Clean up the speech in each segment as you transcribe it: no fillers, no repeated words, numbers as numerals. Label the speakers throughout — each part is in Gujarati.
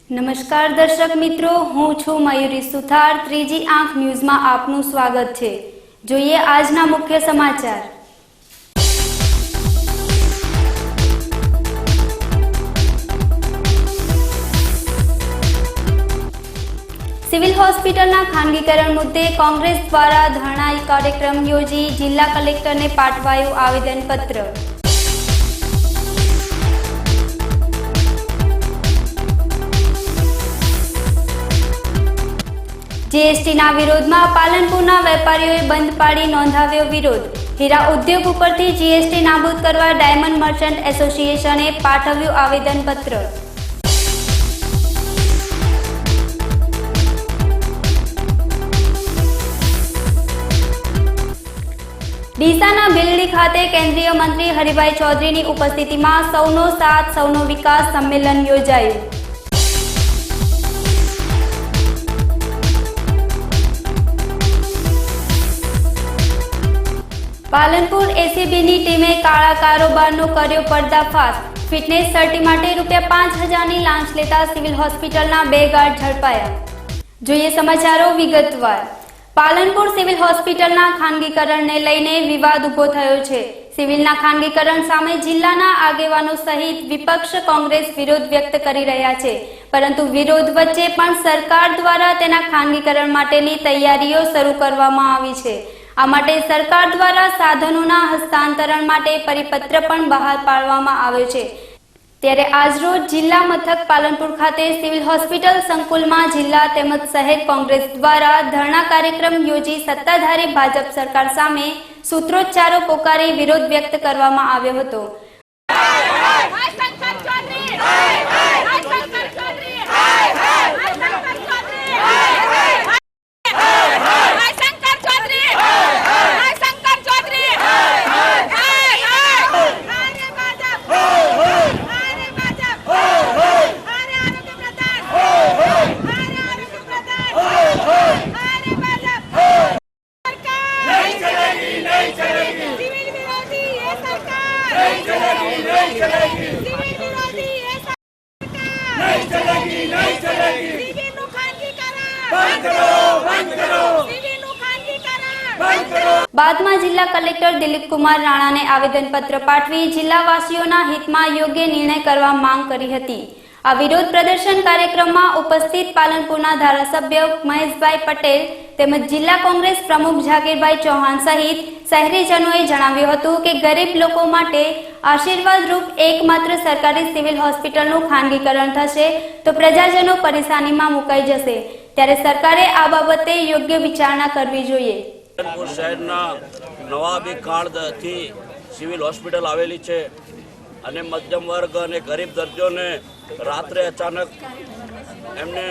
Speaker 1: નમસ્કાર દર્શક મિત્રો, હું છું મયુરી સુથાર। ત્રીજી આંખ ન્યૂઝમાં આપનું સ્વાગત છે। જોઈએ આજના મુખ્ય સમાચાર। સિવિલ હોસ્પિટલના ખાનગીકરણ મુદ્દે કોંગ્રેસ દ્વારા ધરણા કાર્યક્રમ યોજી જિલ્લા કલેક્ટરને પાઠવાયું આવેદનપત્ર। જીએસટીના વિરોધમાં પાલનપુરના વેપારીઓએ બંધ પાડી નોંધાવ્યો વિરોધ। હીરા ઉદ્યોગ ઉપરથી જીએસટી નાબૂદ કરવા ડાયમંડ મર્ચન્ટ એસોસિએશને પાઠવ્યું આવેદનપત્ર। ડીસાના બિલડી ખાતે કેન્દ્રીય મંત્રી હરિભાઈ ચૌધરીની ઉપસ્થિતિમાં સૌનો સાથ સૌનો વિકાસ સંમેલન યોજાયું। પાલનપુર એસીબીની ટીમે કાળા કારોબારનો કર્યો પર્દાફાશ। ફિટનેસ સર્ટી માટે ₹5,000ની લાંચ લેતા સિવિલ હોસ્પિટલના 2 ગાર્ડ ઝડપાયા। જોઈએ સમાચારો વિગતવાર। પાલનપુર સિવિલ હોસ્પિટલના ખાનગીકરણને લઈને વિવાદ ઊભો થયો છે। સિવિલના ખાનગીકરણ સામે જિલ્લાના આગેવાનો સહિત વિપક્ષ કોંગ્રેસ વિરોધ વ્યક્ત કરી રહ્યા છે, પરંતુ વિરોધ વચ્ચે પણ સરકાર દ્વારા તેના ખાનગીકરણ માટેની તૈયારીઓ શરૂ કરવામાં આવી છે। આ માટે સરકાર દ્વારા સાધનોના હસ્તાંતરણ માટે પરિપત્ર પણ બહાર પાડવામાં આવ્યો છે। ત્યારે આજરોજ જિલ્લા મથક પાલનપુર ખાતે સિવિલ હોસ્પિટલ સંકુલમાં જિલ્લા તેમજ શહેર કોંગ્રેસ દ્વારા ધરણા કાર્યક્રમ યોજી સત્તાધારી ભાજપ સરકાર સામે સૂત્રોચ્ચારો પોકારી વિરોધ વ્યક્ત કરવામાં આવ્યો હતો। બાદમાં જિલ્લા કલેક્ટર દિલીપ કુમાર રાણાને આવેદનપત્ર પાઠવી જિલ્લાવાસીઓના હિતમાં યોગ્ય નિર્ણય કરવા માંગ કરી હતી। આ વિરોધ પ્રદર્શન કાર્યક્રમમાં ઉપસ્થિત પાલનપુરના ધારાસભ્ય મહેશભાઈ પટેલ તેમજ જિલ્લા કોંગ્રેસ પ્રમુખ જાગીરભાઈ ચૌહાણ સહિત શહેરીજનોએ જણાવ્યું હતું કે ગરીબ લોકો માટે આશીર્વાદરૂપ એકમાત્ર સરકારી સિવિલ હોસ્પિટલનું ખાનગીકરણ થશે તો પ્રજાજનો પરેશાનીમાં મુકાઈ જશે, ત્યારે સરકારે આ બાબતે યોગ્ય વિચારણા કરવી જોઈએ।
Speaker 2: પાલનપુર શહેરના નવાબી કાર્ડથી સિવિલ હોસ્પિટલ આવેલી છે અને મધ્યમ વર્ગ અને ગરીબ દર્દીઓને રાત્રે અચાનક એમને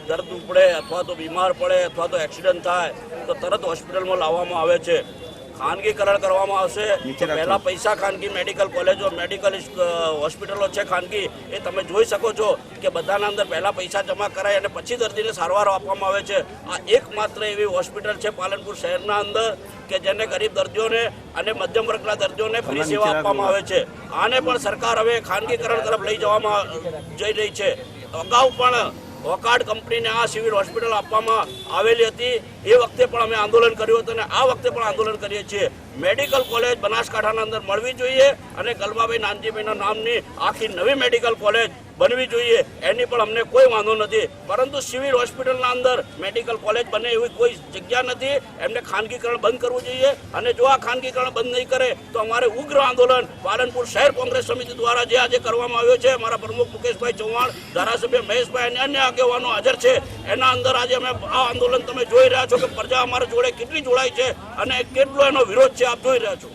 Speaker 2: દર્દ ઉપડે અથવા તો બીમાર પડે અથવા તો એક્સિડન્ટ થાય તો તરત હોસ્પિટલમાં લાવવામાં આવે છે। ખાનગીકરણ કરવામાં આવશે। પહેલા પૈસા ખાનગી મેડિકલ કોલેજો મેડિકલ હોસ્પિટલો છે ખાનગી, એ તમે જોઈ શકો છો કે બધાના અંદર પહેલા પૈસા જમા કરાય અને પછી દર્દીને સારવાર આપવામાં આવે છે। આ એકમાત્ર એવી હોસ્પિટલ છે પાલનપુર શહેરના અંદર કે જેને ગરીબ દર્દીઓને અને મધ્યમ વર્ગના દર્દીઓને ફ્રી સેવા આપવામાં આવે છે। આને પણ સરકાર હવે ખાનગીકરણ તરફ લઈ જવામાં જઈ રહી છે। અગાઉ પણ વોકાર્ડ કંપનીને આ સિવિલ હોસ્પિટલ આપવામાં આવેલી હતી, એ વખતે પણ અમે આંદોલન કર્યું હતું અને આ વખતે પણ આંદોલન કરીએ છીએ। મેડિકલ કોલેજ બનાસકાંઠાના અંદર મળવી જોઈએ અને ગલબાભાઈ નાનજીભાઈના નામની આખી નવી મેડિકલ કોલેજ બનવી જોઈએ, એની પણ અમને કોઈ વાંધો નથી, પરંતુ સિવિલ હોસ્પિટલના અંદર મેડિકલ કોલેજ બને એવી કોઈ જગ્યા નથી। એમને ખાનગીકરણ બંધ કરવું જોઈએ અને જો આ ખાનગીકરણ બંધ નહીં કરે તો અમારે ઉગ્ર આંદોલન પાલનપુર શહેર કોંગ્રેસ સમિતિ દ્વારા જે આજે કરવામાં આવ્યો છે, અમારા પ્રમુખ મુકેશભાઈ ચૌહાણ, ધારાસભ્ય મહેશભાઈ અને અન્ય આગેવાનો હાજર છે, એના અંદર આજે અમે આ આંદોલન તમે જોઈ રહ્યા છો કે પ્રજા અમારા જોડે કેટલી જોડાઈ છે અને કેટલો એનો વિરોધ છે, આપ જોઈ રહ્યા છો।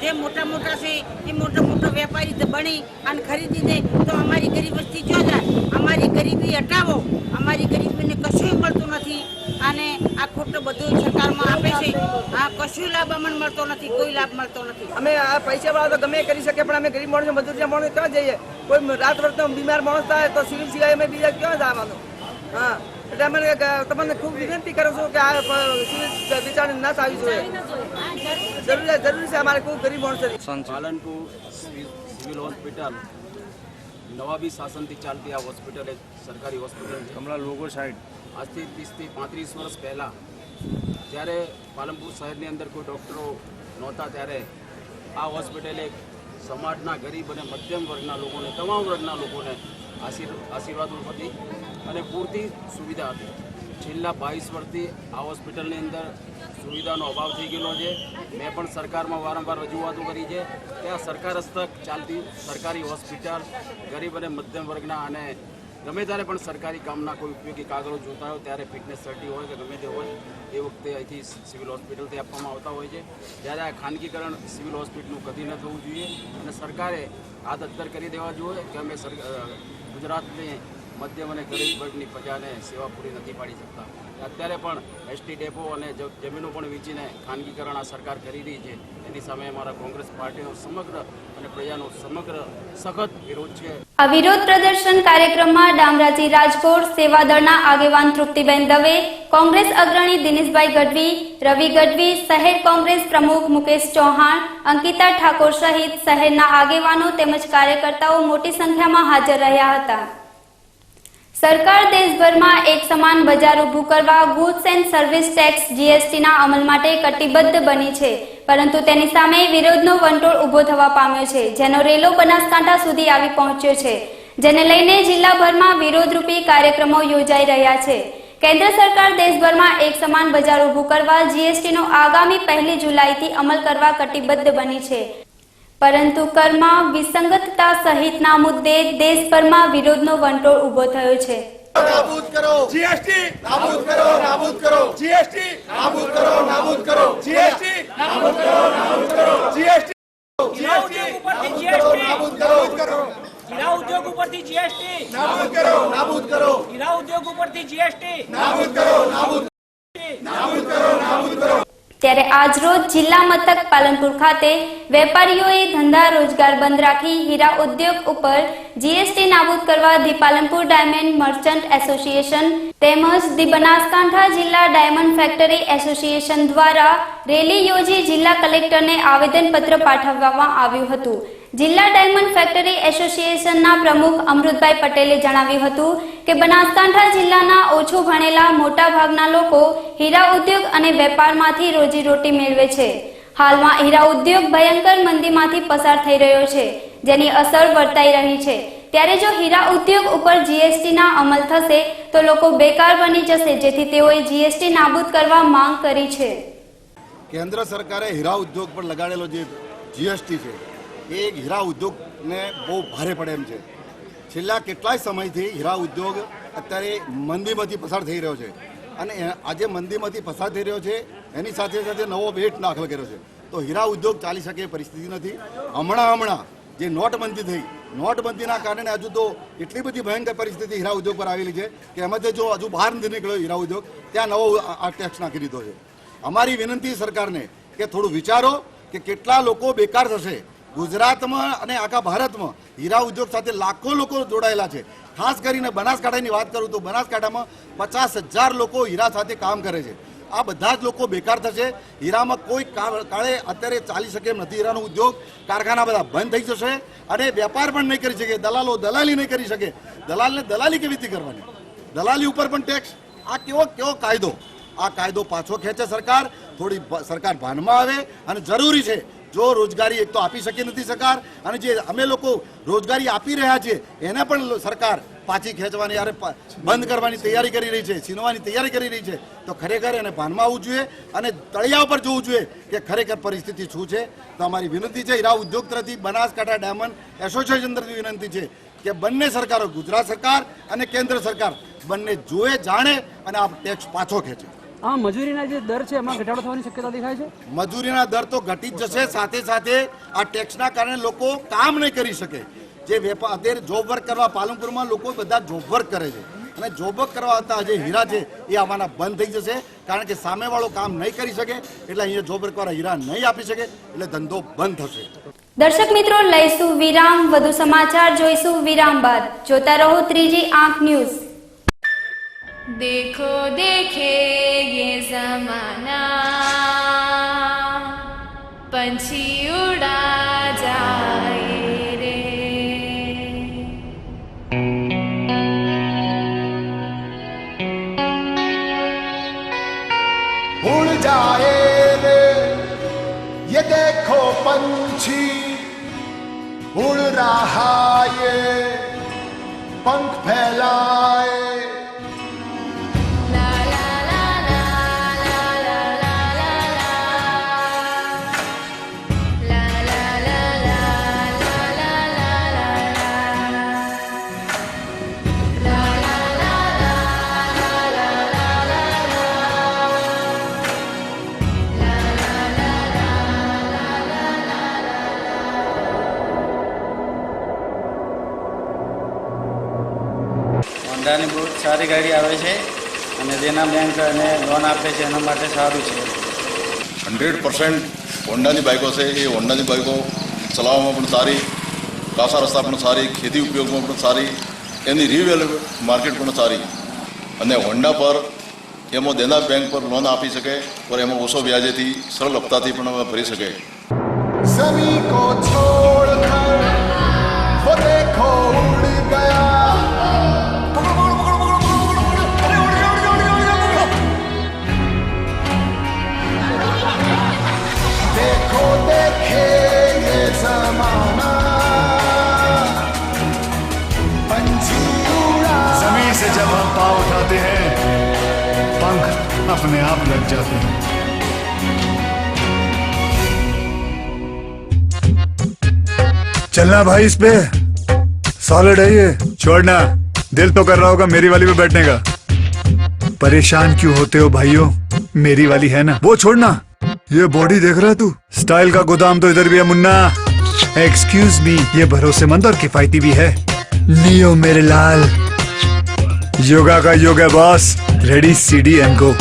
Speaker 3: જે મોટા મોટા છે એ મોટા વેપારી બની અને ખરીદી દે તો અમારી ગરીબ વસ્તી જો જાય, અમારી ગરીબી હટાવો। અમારી ગરીબીને કશું મળતું નથી અને આ ખોટું બધું સરકારમાં આપે છે. આ કશું લાભ અમને મળતો નથી, કોઈ લાભ મળતો નથી.
Speaker 4: અમે આ પૈસાવાળા તો ગમે એ કરી શકે, પણ અમે ગરીબ માણસો મજૂરી માણસ ક્યાં જઈએ? કોઈ રાત વખતે બીમાર માણસ થાય તો સિવિલ સિવાય અમે બીજા ક્યાં જવાનું? હા, એટલે અમે તમને ખૂબ વિનંતી કરું છું કે આ સિવિલ વિચારને ના થવી જોઈએ. જરૂરી છે અમારે ખૂબ ગરીબ માણસો.
Speaker 5: પાલનપુર સિવિલ હોસ્પિટલ નવાબી શાસનથી ચાલતી આ હોસ્પિટલ એક સરકારી હોસ્પિટલ છે.
Speaker 6: હમણાં લોગો સાઈડ
Speaker 5: આજથી 30 થી 35 વર્ષ પહેલાં જ્યારે પાલનપુર શહેરની અંદર કોઈ ડૉક્ટરો નહોતા ત્યારે આ હોસ્પિટલ એક સમાજના ગરીબ અને મધ્યમ વર્ગના લોકોને, તમામ વર્ગના લોકોને આશીર્વાદ હતી અને પૂરતી સુવિધા હતી. છેલ્લા 22 વર્ષથી આ હોસ્પિટલની અંદર સુવિધાનો અભાવ થઈ ગયેલો છે. મેં પણ સરકારમાં વારંવાર રજૂઆતો કરી છે કે આ સરકાર હસ્તક ચાલતી સરકારી હોસ્પિટલ ગરીબ અને મધ્યમ વર્ગના અને ગમે ત્યારે પણ સરકારી કામના કોઈ ઉપયોગી કાગળો જોતા હોય ત્યારે ફિટનેસ સર્ટી હોય કે ગમે તે હોય એ વખતે અહીંથી સિવિલ હોસ્પિટલથી આપવામાં આવતા હોય છે. ત્યારે આ ખાનગીકરણ સિવિલ હોસ્પિટલનું કદી ન થવું જોઈએ અને સરકારે આ દત્તર કરી દેવા જોઈએ કે અમે ગુજરાતની મધ્યમ અને ગરીબ વર્ગની પ્રજાને સેવા પૂરી નથી પાડી શકતા. અત્યારે પણ એસટી ડેપો અને જમીનો પણ વેચીને ખાનગીકરણ આ સરકાર કરી રહી છે. એની સામે અમારા કોંગ્રેસ પાર્ટીનો સમગ્ર અને પ્રજાનો સમગ્ર સખત વિરોધ છે.
Speaker 1: આ વિરોધ પ્રદર્શન કાર્યક્રમમાં ડામરાજી રાજકોટ સેવાદળના આગેવાન તૃપ્તિબેન દવે, કોંગ્રેસ અગ્રણી દિનેશભાઈ ગઢવી, રવિ ગઢવી, શહેર કોંગ્રેસ પ્રમુખ મુકેશ ચૌહાણ, અંકિતા ઠાકોર સહિત શહેરના આગેવાનો તેમજ કાર્યકર્તાઓ મોટી સંખ્યામાં હાજર રહ્યા હતા. સરકાર દેશભરમાં એક સમાન બજાર ઊભું કરવા ગુડ્સ એન્ડ સર્વિસ ટેક્સ જીએસટીના અમલ માટે કટિબદ્ધ બની છે, પરંતુ તેની સામે વિરોધનો વંટોળ ઊભો થવા પામ્યો છે, જેનો રેલો બનાસકાંઠા સુધી આવી પહોંચ્યો છે, જેને લઈને જિલ્લાભરમાં વિરોધરૂપી કાર્યક્રમો યોજાઈ રહ્યા છે. કેન્દ્ર સરકાર દેશભરમાં એક સમાન બજાર ઊભું કરવા જીએસટીનો આગામી 1 જુલાઈથી અમલ કરવા કટિબદ્ધ બની છે, પરંતુ કરમાં વિસંગતતા સહિતના મુદ્દે દેશભરમાં વિરોધનો વંટોળ ઊભો થયો છે.
Speaker 7: નાબૂદ કરો જીએસટી, નાબૂદ કરો, નાબૂદ કરો જીએસટી, નાબૂદ કરો, નાબૂદ કરો જીએસટી, નાબૂદ કરો, નાબૂદ કરો જીએસટી, જીએસટી ઉપરથી જીએસટી નાબૂદ કરો, હીરા ઉદ્યોગ ઉપરથી જીએસટી નાબૂદ કરો, નાબૂદ કરો હીરા ઉદ્યોગ ઉપરથી જીએસટી નાબૂદ કરો, નાબૂદ કરો, નાબૂદ કરો.
Speaker 1: ત્યારે આજરોજ જિલ્લા મથક પાલનપુર ખાતે વેપારીઓએ ધંધા રોજગાર બંધ રાખી હીરા ઉદ્યોગ ઉપર જીએસટી નાબૂદ કરવા the Palanpur diamond merchant association તેમજ ધી બનાસકાંઠા જિલ્લા ડાયમંડ ફેક્ટરી એસોસિએશન દ્વારા રેલી યોજી જિલ્લા કલેક્ટરને આવેદનપત્ર પાઠવવામાં આવ્યું હતું. જિલ્લા ડાયમંડ ફેક્ટરી એસોસિએશનના પ્રમુખ અમૃતભાઈ પટેલે જણાવ્યું હતું કે બનાસકાંઠા જિલ્લાના ઓછું ભણેલા મોટા ભાગના લોકો હીરા ઉદ્યોગ અને વેપારમાંથી રોજીરોટી મેળવે છે. હાલમાં હીરા ઉદ્યોગ ભયંકર મંદીમાંથી પસાર થઈ રહ્યો છે, જેની અસર વર્તાઈ રહી છે. ત્યારે જો હીરા ઉદ્યોગ ઉપર જીએસટીના અમલ થશે તો લોકો બેકાર બની જશે, જેથી તેઓએ જીએસટી નાબૂદ કરવા માંગ કરી છે.
Speaker 7: કેન્દ્ર સરકારે હીરા ઉદ્યોગ પર લગાડેલો જે જીએસટી છે એ હીરા ઉદ્યોગને બહુ ભારે પડે એમ છે. છેલ્લા કેટલાય સમયથી હીરા ઉદ્યોગ અત્યારે મંદીમાંથી પસાર થઈ રહ્યો છે અને આજે મંદીમાંથી પસાર થઈ રહ્યો છે એની સાથે સાથે નવો વેટ દાખલ કર્યો છે. તો હીરા ઉદ્યોગ ચાલી શકે એ પરિસ્થિતિ નથી. હમણાં જે નોટબંધી થઈ, નોટબંધીના કારણે હજુ તો એટલી બધી ભયંકર પરિસ્થિતિ હીરા ઉદ્યોગ પર આવેલી છે કે એમાંથી જો હજુ બહાર નથી નીકળ્યો હીરા ઉદ્યોગ, ત્યાં નવો આ ટેક્સ નાખી દીધો છે. અમારી વિનંતી સરકારને કે થોડું વિચારો કે કેટલા લોકો બેકાર થશે. ગુજરાતમાં અને આખા ભારતમાં હીરા ઉદ્યોગ સાથે લાખો લોકો જોડાયેલા છે. ખાસ કરીને બનાસકાંઠાની વાત કરું તો બનાસકાંઠામાં 50,000 લોકો હીરા સાથે કામ કરે છે. આ બધા જ લોકો બેકાર થશે. હીરામાં કોઈ કાળે અત્યારે ચાલી શકે એમ નથી. હીરાનો ઉદ્યોગ કારખાના બધા બંધ થઈ જશે અને વેપાર પણ નહીં કરી શકે. દલાલો દલાલી નહીં કરી શકે. દલાલને દલાલી કેવી રીતે કરવાની? દલાલી ઉપર પણ ટેક્સ. આ કેવો કાયદો? આ કાયદો પાછો ખેંચે સરકાર. થોડી સરકાર ભાનમાં આવે અને જરૂરી છે જો રોજગારી એક તો આપી શકી નથી સરકાર, અને જે અમે લોકો રોજગારી આપી રહ્યા છીએ એને પણ સરકાર પાછી ખેંચવાની બંધ કરવાની તૈયારી કરી રહી છે, છીનવાની તૈયારી કરી રહી છે. તો ખરેખર એને ભાનમાં આવવું જોઈએ અને તળિયા ઉપર જોવું જોઈએ કે ખરેખર પરિસ્થિતિ શું છે. તો અમારી વિનંતી છે હીરા ઉદ્યોગ તરફથી બનાસકાંઠા ડાયમંડ એસોસિએશન તરફથી વિનંતી છે કે બંને સરકારો, ગુજરાત સરકાર અને કેન્દ્ર સરકાર બંને જોએ, જાણે અને આ ટેક્સ પાછો ખેંચે.
Speaker 8: આ મજૂરીના જે દર છે એમાં ઘટાડો થવાની શક્યતા દેખાય છે.
Speaker 7: મજૂરીના દર તો ઘટી જ જશે, સાથે સાથે આ ટેક્સના કારણે લોકો કામ નહીં કરી શકે. જે વેપાર અત્યારે જોબ વર્ક કરવા પાલનપુરમાં લોકો બધા જોબ વર્ક કરે છે અને જોબક કરવા હતા જે હીરા છે એ આવવાના બંધ થઈ જશે, કારણ કે સામેવાળો કામ નહીં કરી શકે એટલે અહીંયા જોબકવાળા હીરા નહીં આપી શકે એટલે ધંધો બંધ થશે.
Speaker 1: દર્શક મિત્રો, લઈશું વિરામ. વધુ સમાચાર જોઈશું વિરામ બાદ. જોતા રહો ત્રીજી આંખ ન્યૂઝ.
Speaker 6: देखो देखे ये जमाना, पंछी उड़ा जाए रे.
Speaker 9: उड़ जाए रे ये देखो पंछी उड़ रहा ये पंख फैलाए.
Speaker 10: હોન્ડાની બહુ સારી ગાડી આવે છે અને દેના બેંક અને લોન આપે છે, એના માટે સારું છે.
Speaker 11: 100% હોન્ડાની બાઇકો છે. એ હોન્ડાની બાઇકો ચલાવવામાં પણ સારી, કાસા રસ્તા પણ સારી, ખેતી ઉપયોગમાં પણ સારી, એની રિવેલ માર્કેટ પણ સારી. અને હોન્ડા પર એમાં દેના બેંક પર લોન આપી શકે और એમાં ઓછો વ્યાજેથી સરળ હપ્તાથી પણ ભરી શકે.
Speaker 9: ज़मीं को छोड़कर वो देखो उड़ गया. देखो देखे ये ज़माना, पंछी उड़ा. ज़मीन से जब हम पाँव उठाते हैं पंख अपने आप लग जाते हैं. चलना भाई इस पे, सॉलिड है ये, छोड़ना. दिल तो कर रहा होगा मेरी वाली पे बैठने का. परेशान क्यों होते हो भाइयों, मेरी वाली है ना, वो छोड़ना. ये बॉडी देख रहा है तू, स्टाइल का गोदाम तो इधर भी है मुन्ना. एक्सक्यूज मी, ये भरोसेमंद और किफायती भी है. लियो मेरे लाल, योगा का योग है boss. Ready CD and go.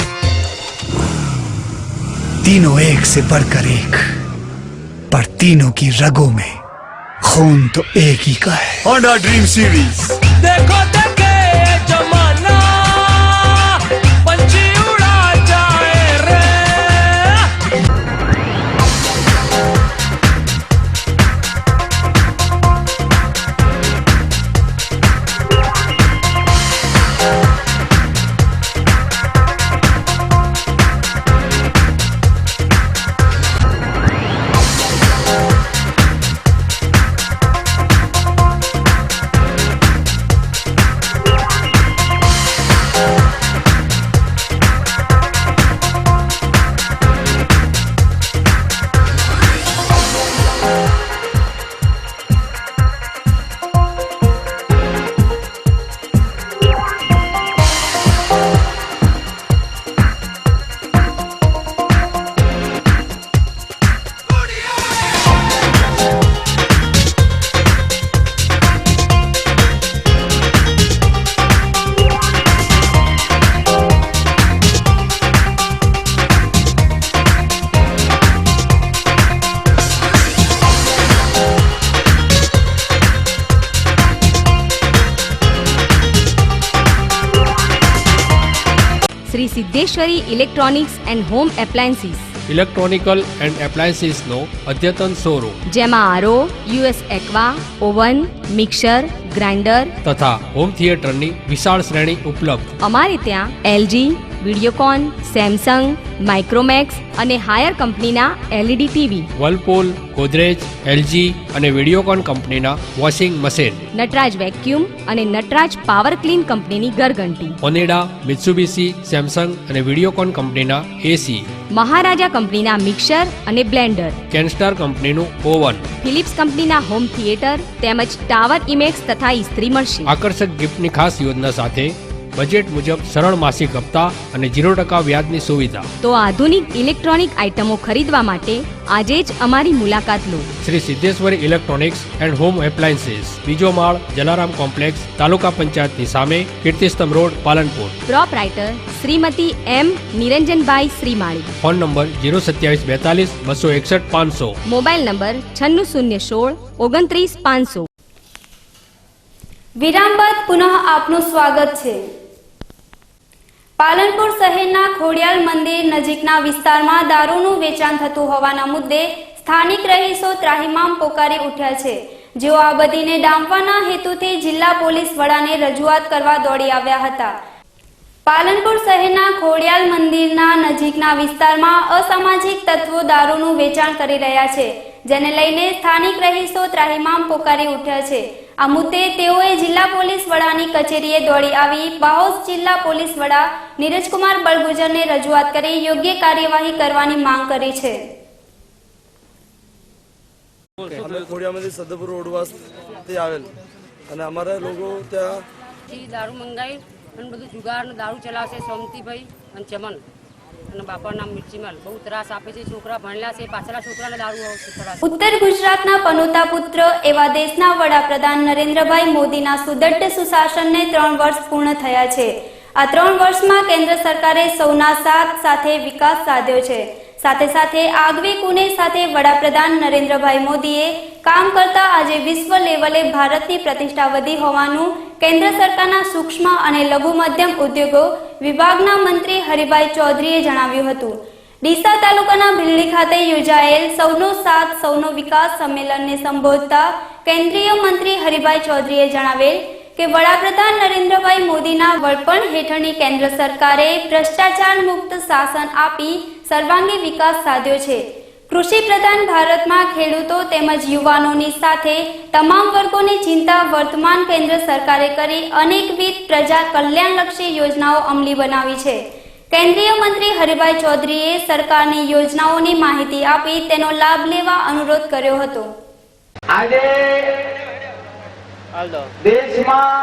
Speaker 9: तीनों एक से बढ़कर एक, पर तीनों की रगों में खून तो एक ही का है. Honda dream series.
Speaker 12: देखो देखे जमाना, पंछी उड़ा जाए रे.
Speaker 13: Shri Siddheshwari electronics and home appliances,
Speaker 12: electronical and એપ્લાયન્સીસનો અદ્યતન શોરૂમ,
Speaker 13: જેમાં RO, US aqua, oven, mixer, grinder
Speaker 12: તથા હોમ થિયેટરની વિશાળ શ્રેણી ઉપલબ્ધ.
Speaker 13: અમારે ત્યાં એલજી, વિડીયોકોન, સેમસંગ, માઇક્રોમેક્સ અને હાયર કંપનીના એલઈડી ટીવી,
Speaker 12: વર્લપૂલ, ગોદરેજ, એલજી અને વિડીયોકોન કંપનીના વોશિંગ મશીન,
Speaker 13: નટરાજ વેક્યુમ અને નટરાજ પાવર ક્લીન કંપનીની ગરઘંટી,
Speaker 12: ઓનેડા, મિત્સુબિશી, સેમસંગ અને વિડીયોકોન કંપનીના એસી,
Speaker 13: મહારાજા કંપનીના મિક્સર અને બ્લેન્ડર,
Speaker 12: કેનસ્ટાર કંપનીનું ઓવન,
Speaker 13: ફિલિપ્સ કંપનીના હોમ થિયેટર તેમજ ટાવર ઇમેક્સ તથા ઇસ્ત્રી મળશે.
Speaker 12: આકર્ષક ગિફ્ટની ખાસ યોજના સાથે બજેટ મુજબ સરળ માસિક હપ્તા અને 0% વ્યાજની સુવિધા.
Speaker 13: તો આધુનિક ઇલેક્ટ્રોનિક આઇટમો ખરીદવા માટે આજે જ અમારી મુલાકાત લો.
Speaker 12: Shri Siddheshwari electronics and home appliances, બીજો માળ, જલારામ કોમ્પ્લેક્સ, તાલુકા પંચાયતની સામે, Kirtistambh road, Palanpur.
Speaker 13: Proprietor Shrimati M Niranjanbhai Shrimali.
Speaker 12: Phone number 02742 261 500.
Speaker 13: Mobile number 9616 29 500.
Speaker 1: વિરામ બાદ પુનઃ આપનું સ્વાગત છે. પાલનપુર શહેરના ખોડિયાલ મંદિર નજીકના વિસ્તારમાં દારૂનું વેચાણ થતું હોવાના મુદ્દે સ્થાનિક રહીશો ત્રાહિમામ પોકારી ઉઠ્યા છે, જેઓ આ બદીને ડામવાના હેતુથી જિલ્લા પોલીસ વડાને રજૂઆત કરવા દોડી આવ્યા હતા. પાલનપુર શહેરના ખોડિયાલ મંદિરના નજીકના વિસ્તારમાં અસામાજિક તત્વો દારૂનું વેચાણ કરી રહ્યા છે, જેને લઈને સ્થાનિક રહીશો ત્રાહિમામ પોકારી ઉઠ્યા છે. આ મુદ્દે તેઓએ જિલ્લા પોલીસ વડાની કચેરીએ દોડી આવી બાહોશ જિલ્લા પોલીસ વડા નીરજકુમાર બળગુજરને રજૂઆત કરી યોગ્ય કાર્યવાહી કરવાની માંગ કરી છે.
Speaker 4: અમે ખોડિયામાંથી સદપુર રોડ વાસથી આવેલ અને અમારા લોકો ત્યાં
Speaker 3: દારૂ મંગાવી અને બધું જુગાર દારૂ ચલાવશે સોમતીભાઈ અને ચમન અને બાપાનું નામ મિર્ચીમલ. બહુ ત્રાસ આપે છે. છોકરા ભણેલા છે, પાછલા છોકરાને દારૂ ચલાવશે.
Speaker 1: ઉત્તર ગુજરાતના પનોતા પુત્ર એવા દેશના વડાપ્રધાન નરેન્દ્રભાઈ મોદીના સુદૃઢ સુશાસનને 3 વર્ષ પૂર્ણ થયા છે. આ 3 વર્ષમાં કેન્દ્ર સરકારે સૌના સાથ સાથે વિકાસ સાધ્યો છે. સાથે સાથે આગવી કુને સાથે વડાપ્રધાન નરેન્દ્રભાઈ મોદીએ કામ કરતા આજે વિશ્વ લેવલે ભારતની પ્રતિષ્ઠા વધી હોવાનું કેન્દ્ર સરકારના સૂક્ષ્મ અને લઘુ મધ્યમ ઉદ્યોગો વિભાગના મંત્રી હરિભાઈ ચૌધરીએ જણાવ્યું હતું. ડીસા તાલુકાના ભીલડી ખાતે યોજાયેલ સૌનો સાથ સૌનો વિકાસ સંમેલનને સંબોધતા કેન્દ્રીય મંત્રી હરિભાઈ ચૌધરીએ જણાવેલ કે વડાપ્રધાન નરેન્દ્રભાઈ મોદીના વડપણ હેઠળની કેન્દ્ર સરકારે ભ્રષ્ટાચાર મુક્ત શાસન આપી સર્વાંગી વિકાસ સાધ્યો છે. કૃષિ પ્રધાન ભારતમાં ખેડૂતો તેમજ યુવાનોની સાથે તમામ વર્ગોની ચિંતા વર્તમાન કેન્દ્ર સરકારે કરી અનેકવિધ પ્રજા કલ્યાણલક્ષી યોજનાઓ અમલી બનાવી છે. કેન્દ્રીય મંત્રી હરિભાઈ ચૌધરીએ સરકારની યોજનાઓની માહિતી આપી તેનો લાભ લેવા અનુરોધ કર્યો હતો.
Speaker 14: આજે દેશમાં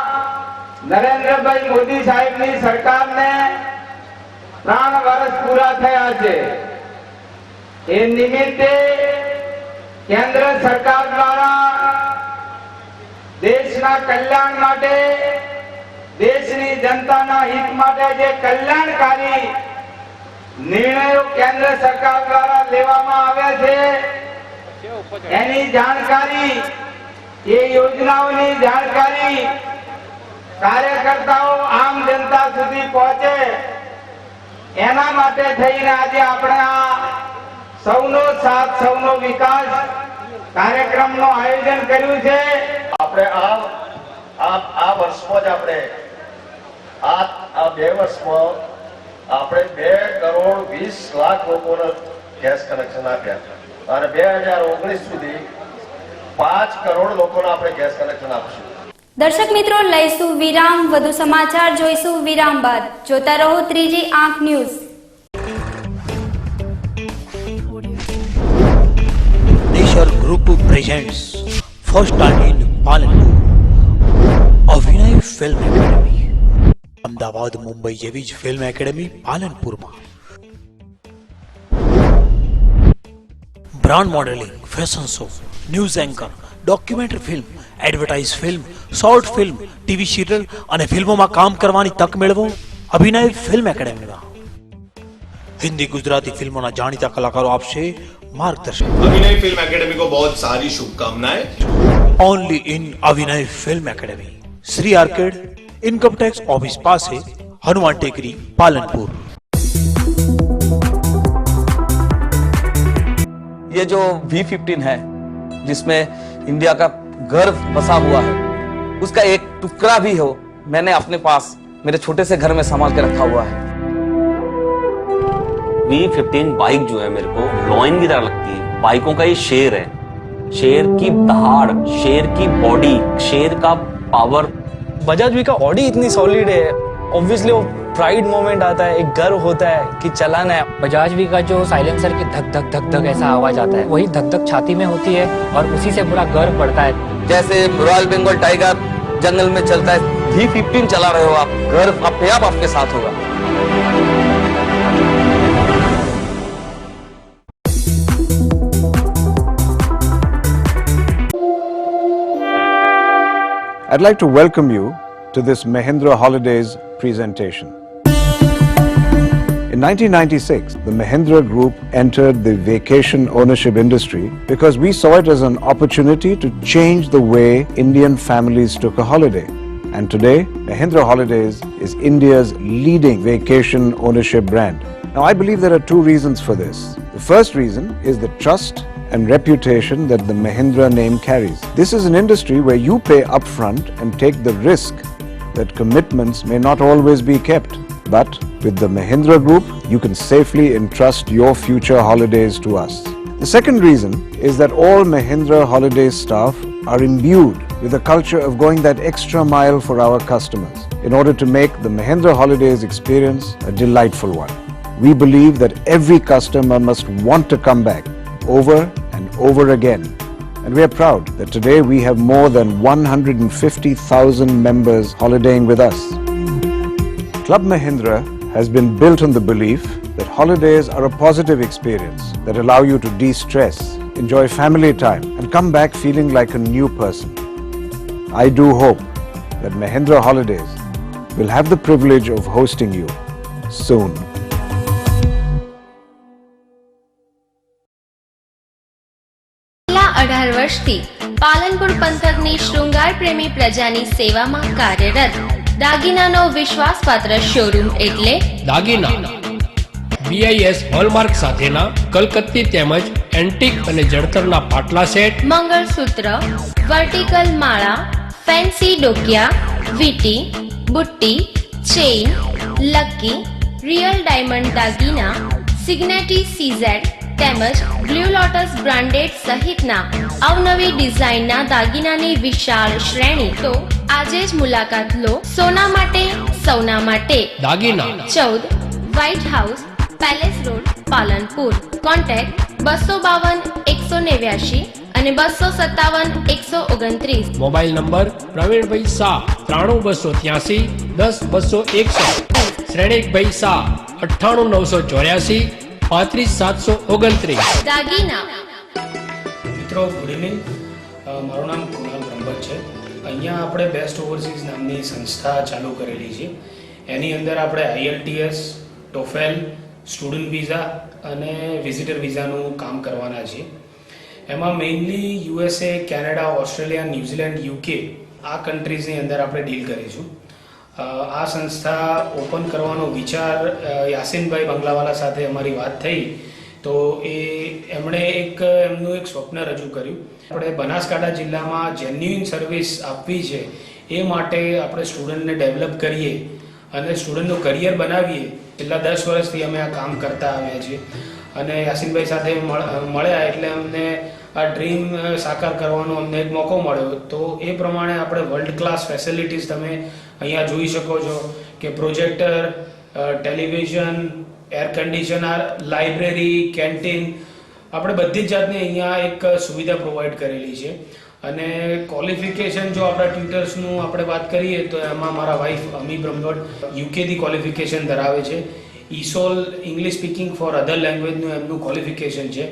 Speaker 14: નરેન્દ્રભાઈ મોદી સાહેબની સરકારને 3 વર્ષ પૂરા થયા છે. એ નિમિત્તે કેન્દ્ર સરકાર દ્વારા દેશના કલ્યાણ માટે, દેશની જનતાના હિત માટે જે કલ્યાણકારી નિર્ણયો કેન્દ્ર સરકાર દ્વારા લેવામાં આવ્યા છે એની જાણકારી, એ યોજનાઓની જાણકારી કાર્યકર્તાઓ આમ જનતા સુધી પહોંચે એના માટે થઈને આજે આપણે આ સૌનો સાથ સૌનો વિકાસ કાર્યક્રમનું આયોજન કર્યું છે.
Speaker 11: આપણે આ વર્ષમાં જ આપણે આ 2 વર્ષમાં આપણે 2 કરોડ 20 લાખ લોકોને ગેસ કનેક્શન આપ્યા અને 2019 સુધી 5 કરોડ લોકોને આપણે ગેસ કનેક્શન આપશું.
Speaker 1: દર્શક મિત્રો, લઈશું વિરામ. વધુ સમાચાર જોઈશું વિરામ બાદ. જોતા રહો ત્રીજી આંખ ન્યૂઝ.
Speaker 15: नेशर group presents first time in Palanpur Abhinay film academy. Amdavad Mumbai જેવી જ ફિલ્મ એકેડમી પાલનપુરમાં. Brand modelling, fashion show, news anchor, documentary film, advertise film, short film, TV serial અને ફિલ્મોમાં કામ કરવાની તક મેળવો અભિનય ફિલ્મ એકેડમીમાં. हिंदी गुजराती फिल्मों ना जानीता कलाकारों आपसे मार्गदर्शन.
Speaker 16: अभिनय फिल्म एकेडमी को बहुत सारी शुभकामनाएं.
Speaker 15: Only in Abhinay film academy, Shri arcade, income tax office पास है, हनुमान टेकरी, पालनपुर.
Speaker 17: ये जो V15 है जिसमें इंडिया का गर्व बसा हुआ है, उसका एक टुकड़ा भी हो मैंने अपने पास मेरे छोटे से घर में संभाल के रखा हुआ है.
Speaker 18: V15 बाइक जो है मेरे को लॉयन की तरह लगती है. बाइकों का ये शेर है, शेर की दहाड़, शेर की बॉडी, शेर का पावर.
Speaker 17: बजाज वी का ऑडी इतनी सॉलिड है, ऑब्वियसली वो प्राइड मोमेंट आता है, एक गर्व होता है कि चलाना है.
Speaker 19: बजाज वी का जो साइलेंसर की धक धक धक धक ऐसा आवाज आता है, वही धक धक छाती में होती है और उसी से पूरा गर्व बढ़ता है.
Speaker 17: जैसे रॉयल बंगाल टाइगर जंगल में चलता है, V15 चला रहे हो आप, घर अपने आप आपके साथ होगा।
Speaker 20: I'd like to welcome you to this Mahindra Holidays presentation. In 1996, the Mahindra Group entered the vacation ownership industry because we saw it as an opportunity to change the way Indian families took a holiday. And today, Mahindra Holidays is India's leading vacation ownership brand. Now, I believe there are two reasons for this. The first reason is the trust and reputation that the Mahindra name carries. This is an industry where you pay upfront and take the risk that commitments may not always be kept. But with the Mahindra Group, you can safely entrust your future holidays to us. The second reason is that all Mahindra Holidays staff are imbued with a culture of going that extra mile for our customers in order to make the Mahindra Holidays experience a delightful one. We believe that every customer must want to come back over and over again. And we are proud that today we have more than 150,000 members holidaying with us. Club Mahindra has been built on the belief that holidays are a positive experience that allow you to de-stress, enjoy family time and come back feeling like a new person. I do hope that Mahindra Holidays will have the privilege of hosting you soon.
Speaker 6: છેલ્લા 18 વર્ષથી પાલનપુર પંથકની શૃંગાર પ્રેમી પ્રજાની સેવામાં કાર્યરત દાગીનાનો વિશ્વાસપાત્ર શોરૂમ એટલે
Speaker 12: દાગીના BIS હોલમાર્ક સાથેના કલકત્તી તેમજ એન્ટિક અને જડતરના પાટલા સેટ,
Speaker 6: મંગળસૂત્ર, વર્ટિકલ માળા, ફેન્સી ડોકિયા, વીટી, બુટ્ટી, ચેઇન, લકી, રિયલ ડાયમંડ દાગીના, સિગ્નેટી CZ તેમજ બ્લુ લોટસ બ્રાન્ડેડ સહિતના અવનવી ડિઝાઇનના દાગીનાની વિશાળ શ્રેણી. તો આજે જ મુલાકાત લો. સોના માટે સૌના માટે
Speaker 12: દાગીના
Speaker 6: 14 white house, palace road, Palanpur. Contact 252 189 અને 257 129.
Speaker 12: Mobile number Pravinbhai Shah 93283 10261, Shrenikbhai Shah 98984 35729.
Speaker 6: દાગીના.
Speaker 21: મિત્રો ગુડ ઇવનિંગ, મારું નામ કુણાલ બ્રહ્મભટ્ટ છે. અહીંયા આપણે બેસ્ટ ઓવરસીઝ નામની સંસ્થા ચાલુ કરેલી છે. એની અંદર આપણે IELTS, TOEFL, સ્ટુડન્ટ વિઝા અને વિઝિટર વિઝાનું કામ કરવાના છીએ. એમાં mainly USA, Canada, Australia, New Zealand, UK આ કન્ટ્રીઝની અંદર આપણે ડીલ કરીશું. આ સંસ્થા ઓપન કરવાનો વિચાર યાસીનભાઈ બંગલાવાલા સાથે અમારી વાત થઈ તો એમણે એમનું એક સ્વપ્ન રજૂ કર્યું. આપણે બનાસકાંઠા જિલ્લામાં જેન્યુઇન સર્વિસ આપવી છે એ માટે આપણે સ્ટુડન્ટને ડેવલપ કરીએ અને સ્ટુડન્ટનું કરિયર બનાવીએ. છેલ્લા 10 વર્ષથી અમે આ કામ કરતા આવ્યા છીએ અને યાસીનભાઈ સાથે મળ્યા એટલે અમને આ ડ્રીમ સાકાર કરવાનો અમને એક મોકો મળ્યો. તો એ પ્રમાણે આપણે વર્લ્ડ ક્લાસ ફેસિલિટીઝ તમે અહીંયા જોઈ શકો છો કે projector, television, air conditioner, library, canteen, આપણે બધી જ જાતની અહીંયા એક સુવિધા પ્રોવાઈડ કરેલી છે. અને ક્વોલિફિકેશન જો આપણા ટ્યુટર્સનું આપણે વાત કરીએ તો એમાં મારા વાઈફ અમી બ્રહ્મભટ્ટ UKથી ક્વોલિફિકેશન ધરાવે છે. ESOL ઇંગ્લિશ સ્પીકિંગ ફોર અધર લેંગ્વેજનું એમનું ક્વોલિફિકેશન છે,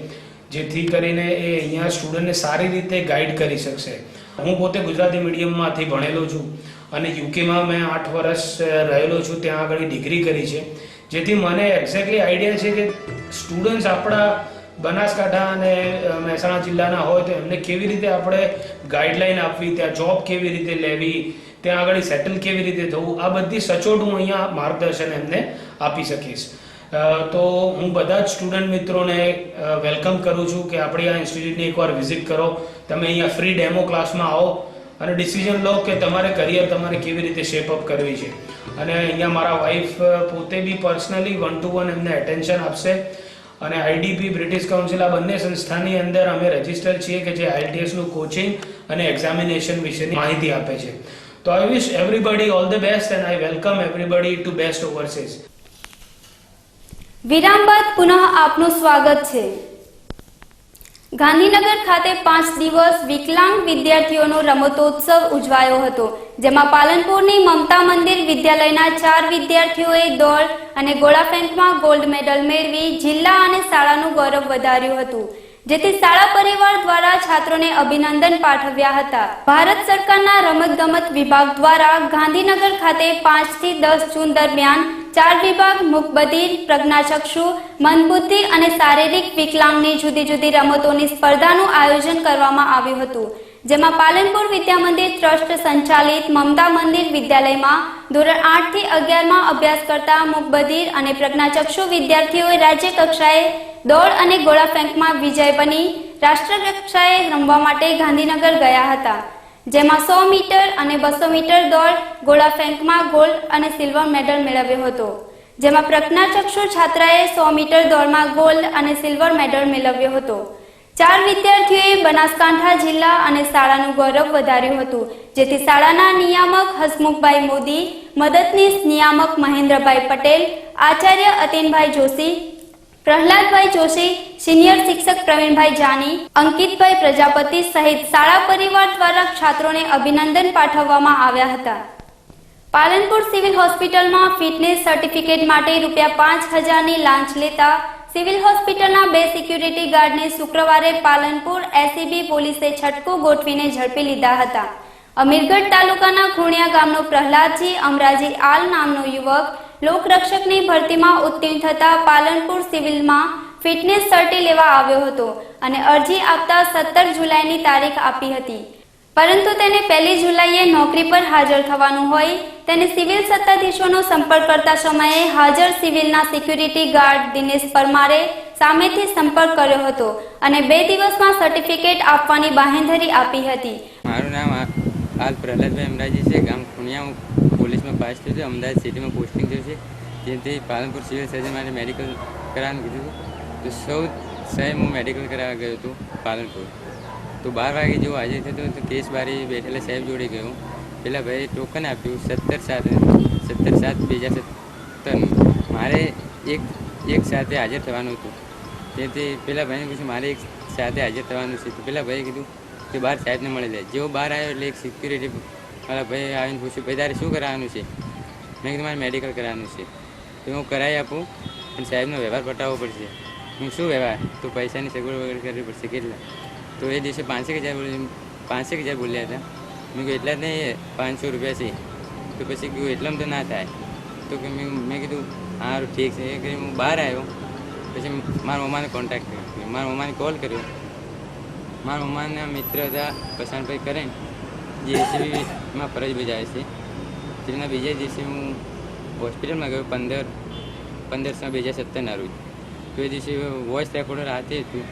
Speaker 21: જેથી કરીને એ અહીંયા સ્ટુડન્ટને સારી રીતે ગાઈડ કરી શકશે. હું પોતે ગુજરાતી મીડિયમમાંથી ભણેલો છું અને UKમાં મેં 8 વર્ષ રહેલો છું, ત્યાં આગળ ડિગ્રી કરી છે. જેથી મને એક્ઝેક્ટલી આઈડિયા છે કે સ્ટુડન્ટ્સ આપણા બનાસકાંઠા અને મહેસાણા જિલ્લાના હોય તો એમને કેવી રીતે આપણે ગાઈડલાઈન આપવી, ત્યાં જોબ કેવી રીતે લેવી, ત્યાં આગળ સેટલ કેવી રીતે થવું, આ બધી સચોટ હું અહીંયા માર્ગદર્શન એમને આપી શકીશ. તો હું બધા જ સ્ટુડન્ટ મિત્રોને વેલકમ કરું છું કે આપણી આ ઇન્સ્ટિટ્યૂટની એકવાર વિઝિટ કરો. તમે અહીંયા ફ્રી ડેમો ક્લાસમાં આવો અને ડિસિઝન લો કે તમારે કરિયર તમારે કેવી રીતે શેપઅપ કરવી છે. અને અહીંયા મારા વાઈફ પોતે બી પર્સનલી 1-to-1 એમને એટેન્શન આપશે. અને IDP બ્રિટિશ કાઉન્સિલ આ બંને સંસ્થાની અંદર અમે રજિસ્ટર છીએ કે જે IELTS નું કોચિંગ અને એક્ઝામિનેશન વિશેની માહિતી આપે છે. તો I wish everybody all the best and I welcome everybody to best overseas.
Speaker 1: વિરામ બાદ પુનઃ આપનું સ્વાગત છે. ગાંધીનગર ખાતે 5 દિવસ વિકલાંગ વિદ્યાર્થીઓનો રમતોત્સવ ઉજવાયો હતો, જેમાં પાલનપુરની મમતા મંદિર વિદ્યાલયના 4 વિદ્યાર્થીઓએ દોડ અને ગોળા ફેંકમાં ગોલ્ડ મેડલ મેળવી જિલ્લા અને શાળાનું ગૌરવ વધાર્યું હતું, જેથી શાળા પરિવાર દ્વારા છાત્રોને અભિનંદન પાઠવ્યા હતા. ભારત સરકારના રમતગમત વિભાગ દ્વારા ગાંધીનગર ખાતે 5 થી 10 જૂન દરમિયાન 4 વિભાગ મૂકબધિર, પ્રજ્ઞાચક્ષુ, મંદબુદ્ધિ અને શારીરિક વિકલાંગની જુદી જુદી રમતોની સ્પર્ધાનું આયોજન કરવામાં આવ્યું હતું, જેમાં પાલનપુર વિદ્યા મંદિર ટ્રસ્ટ સંચાલિત મમતા મંદિર વિદ્યાલયમાં ધોરણ 8 થી 11 માં અભ્યાસ કરતા મૂકબધિર અને પ્રજ્ઞાચક્ષુ વિદ્યાર્થીઓએ રાજ્ય કક્ષાએ દોડ અને ગોળા ફેંકમાં વિજય બની રાષ્ટ્ર કક્ષાએ રમવા માટે ગાંધીનગર ગયા હતા, જેમાં 100 મીટર અને 200 મીટર દોડ, ગોળા ફેંકમાં ગોલ્ડ અને સિલ્વર મેડલ મેળવ્યો હતો, જેમાં પ્રજ્ઞાચક્ષુ છાત્રાએ 100 મીટર દોડમાં ગોલ્ડ અને સિલ્વર મેડલ મેળવ્યો હતો. 4 વિદ્યાર્થીઓએ બનાસકાંઠા જિલ્લા અને શાળાનું ગૌરવ વધાર્યું હતું, જેથી શાળાના નિયામક હસમુખભાઈ મોદી, મદદનીશ નિયામક મહેન્દ્રભાઈ પટેલ, આચાર્ય અતિનભાઈ જોશી, પ્રહલાદભાઈ જોશી, સિનિયર શિક્ષક પ્રવીણભાઈ જાની, અંકિતભાઈ પ્રજાપતિ સહિત શાળા પરિવાર દ્વારા છાત્રોને અભિનંદન પાઠવવામાં આવ્યા હતા. પાલનપુર સિવિલ હોસ્પિટલમાં ફિટનેસ સર્ટિફિકેટ માટે ₹5,000ની લાંચ લેતા સિવિલ હોસ્પિટલના 2 સિક્યુરિટી ગાર્ડને શુક્રવારે પાલનપુર એસીબી પોલીસે છટકું ગોઠવીને ઝડપી લીધા હતા. અમીરગઢ તાલુકાના ખુણિયા ગામનો પ્રહલાદજી અમરાજી આલ નામનો યુવક લોકરક્ષકની ભરતીમાં ઉત્તીર્ણ થતા પાલનપુર સિવિલમાં ફિટનેસ સર્ટી લેવા આવ્યો હતો અને અરજી આપતા 17 જુલાઈની તારીખ આપી હતી, પરંતુ તેને 1 જુલાઈએ નોકરી પર હાજર થવાનું હોય તેને સિવિલ સત્તાધીશોનો સંપર્ક કરતા સમયે હાજર સિવિલના સિક્યુરિટી ગાર્ડ દિનેશ પરમારે સામેથી સંપર્ક કર્યો હતો અને 2 દિવસમાં સર્ટિફિકેટ આપવાની બાંહેધરી આપી હતી.
Speaker 2: મારું નામ હાલ પ્રહલાદભાઈ અમરાજી છે. ગામ ખુણિયા પોલીસમાં પાસ થયું છે. અમદાવાદ સિટીમાં પોસ્ટિંગ થયું છે, જેથી પાલનપુર સિવિલ સર્જન માટે મેડિકલ કરાવવાનું કીધું હતું. તો સાહેબ હું મેડિકલ કરાવવા ગયો હતો પાલનપુર. તો 12 વાગે જેવું હાજર થયું તો કેસ બારી બેઠેલા સાહેબ જોડે ગયો. પેલા ભાઈ ટોકન આપ્યું 17/7/2017. મારે એક સાથે હાજર થવાનું હતું, તેથી પેલા ભાઈને પૂછ્યું મારે એક સાથે હાજર થવાનું છે. તો પેલા ભાઈએ કીધું કે બહાર સાહેબને મળી જાય. જેવો બહાર આવ્યો એટલે એક સિક્યુરિટી વાળા ભાઈ આવીને પૂછ્યું ભાઈ તારે શું કરાવવાનું છે? મેં કીધું મારે મેડિકલ કરાવવાનું છે. તો હું કરાવી આપું પણ સાહેબનો વ્યવહાર પટાવવો પડશે. હું શું વ્યવહાર? તો પૈસાની સગવડ વગર કરવી પડશે. કેટલા? તો એ દિવસે 5,000 બોલ્યા હતા. મેં કહ્યું એટલા જ નહીં, 500 રૂપિયા છે. તો પછી કહ્યું એટલામાં તો ના થાય. તો મેં કીધું સારું ઠીક છે. એ કરી હું બહાર આવ્યો. પછી મારા મમ્માને કોન્ટેક્ટ કર્યો, મારા મમ્માને કોલ કર્યો. મારા મમ્માના મિત્ર હતા પસાણભાઈ કરેન, જે એસીબીમાં ફરજ બજાવે છે. તેના બીજા દિવસે હું હોસ્પિટલમાં ગયો 15/2017ના રોજ. તો એ દિવસે વોઇસ રેકોર્ડર હાથે હતું,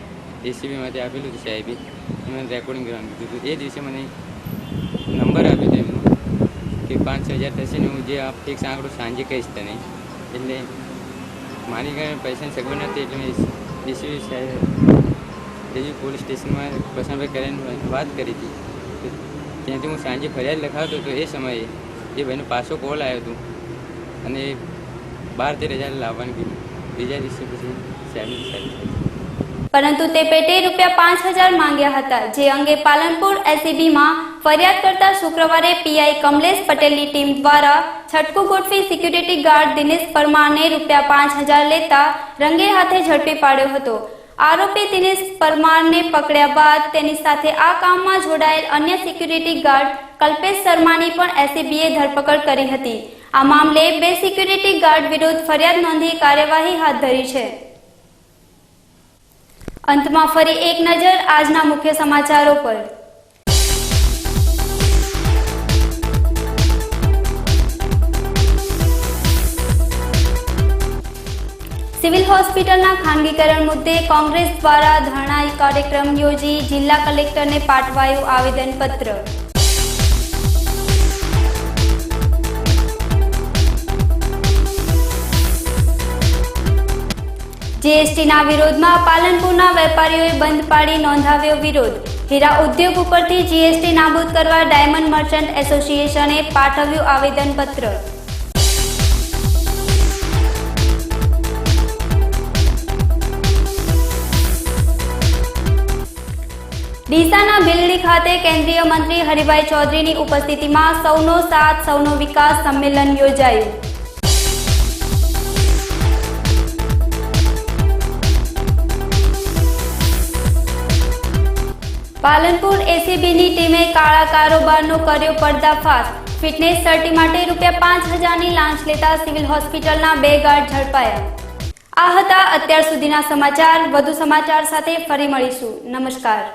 Speaker 2: એસીબીમાંથી આપેલું હતું સાહેબે, મને રેકોર્ડિંગ કરવાનું કીધું હતું. એ દિવસે મને નંબર આપ્યો હતો એમનો કે 5,000 થશે ને હું જે ફિક્સ આંકડો સાંજે કહીશ તને. એટલે મારી કારણે પૈસાની સગવડ નથી, એટલે મેં એસીબી સાહેબ પોલીસ સ્ટેશનમાં પસંદભાઈ કરીને વાત કરી હતી. ત્યાંથી હું સાંજે ફરિયાદ લખાવતો હતો. એ સમયે એ ભાઈનો પાછો કોલ આવ્યો હતો અને 12-13,000 લાવવાનું કીધું. બીજા દિવસે પછી સાહેબ
Speaker 1: પરંતુ તે પેટે ₹5,000 માંગ્યા હતા, જે અંગે પાલનપુર એસીબીમાં ફરિયાદ કરતા શુક્રવારે પીઆઈ કમલેશ પટેલની ટીમ દ્વારા છટકું ગોઠવી સિક્યુરિટી ગાર્ડ દિનેશ પરમારને ₹5,000 લેતા રંગે હાથે ઝડપી પાડ્યો હતો. આરોપી દિનેશ પરમારને પકડ્યા બાદ તેની સાથે આ કામમાં જોડાયેલ અન્ય સિક્યુરિટી ગાર્ડ કલ્પેશ શર્માની પણ એસીબીએ ધરપકડ કરી હતી. આ મામલે 2 સિક્યુરિટી ગાર્ડ વિરુદ્ધ ફરિયાદ નોંધી કાર્યવાહી હાથ ધરી છે. અંતમાં ફરી એક નજર આજના મુખ્ય સમાચારો પર. સિવિલ હોસ્પિટલના ખાનગીકરણ મુદ્દે કોંગ્રેસ દ્વારા ધરણા કાર્યક્રમ યોજી જિલ્લા કલેક્ટરને પાઠવાયું આવેદનપત્ર. જીએસટીના વિરોધમાં પાલનપુરના વેપારીઓએ બંધ પાડી નોંધાવ્યો વિરોધ. હીરા ઉદ્યોગ ઉપરથી જીએસટી નાબૂદ કરવા ડાયમંડ મર્ચન્ટ એસોસિએશને પાઠવ્યું આવેદનપત્ર. ડીસાના ભીલડી ખાતે કેન્દ્રીય મંત્રી હરિભાઈ ચૌધરીની ઉપસ્થિતિમાં સૌનો સાથ સૌનો વિકાસ સંમેલન યોજાયું. પાલનપુર એસીબીની ટીમે કાળા કારોબારનો કર્યો પર્દાફાશ. ફિટનેસ સર્ટી માટે ₹5,000ની લાંચ લેતા સિવિલ હોસ્પિટલના 2 ગાર્ડ ઝડપાયા. આ હતા અત્યાર સુધીના સમાચાર. વધુ સમાચાર સાથે ફરી મળીશું. નમસ્કાર.